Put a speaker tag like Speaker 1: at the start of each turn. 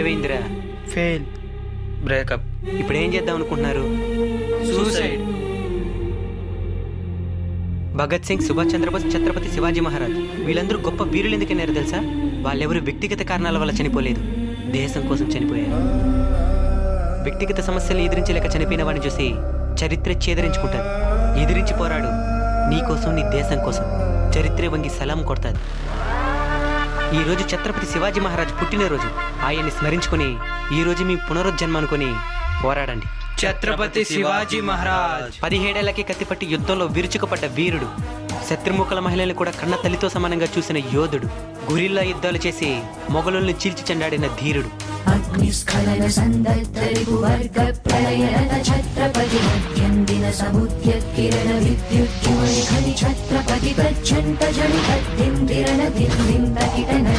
Speaker 1: ఏమైందిరా?
Speaker 2: Fail.
Speaker 3: Breakup.
Speaker 1: ఇప్పుడు ఏం చేద్దాం అనుకుంటున్నారు?
Speaker 3: సూసైడ్.
Speaker 1: భగత్ సింగ్, సుభాష్ చంద్రబోస్, ఛత్రపతి శివాజీ మహారాజ్ వీళ్ళందరూ గొప్ప వీరులు ఎందుకన్నారు తెలుసా? వాళ్ళెవరు వ్యక్తిగత కారణాల వల్ల చనిపోలేదు, దేశం కోసం చనిపోయారు. వ్యక్తిగత సమస్యలు ఎదిరించలేక చనిపోయిన వాడిని చూసి చరిత్ర చేదరించుకుంటారు. ఎదిరించి పోరాడు, నీ కోసం, నీ దేశం కోసం. చరిత్ర వంగి సలాం కొడతాది. ఈ రోజు ఛత్రపతి శివాజీ మహారాజ్ పుట్టినరోజు. ఆయన్ని స్మరించుకుని ఈ రోజు మీ పునరుజ్జన్మ అనుకుని పోరాడండి.
Speaker 3: ఛత్రపతి శివాజీ మహారాజ్
Speaker 1: 17 ఏళ్లకి కత్తిపట్టి యుద్ధంలో విరుచుకుపడ్డ వీరుడు. శత్రుముఖల మహిళల్ని కూడా కన్న తల్లితో సమానంగా చూసిన యోధుడు. గురిల్లా యుద్ధాలు చేసి మొఘలుల్ని చీల్చి చెండాడిన ధీరుడు.
Speaker 4: అగ్నిస్ఖలన సందర్భరిపువర్గ ప్రళయరత ఛత్రపతి మధ్యందిన సముద్య కిరణ విద్యుజ్జుమణి ఖని ఛత్రపతి ప్రచండ జని కద్దిందిరణ దిందింత కిటన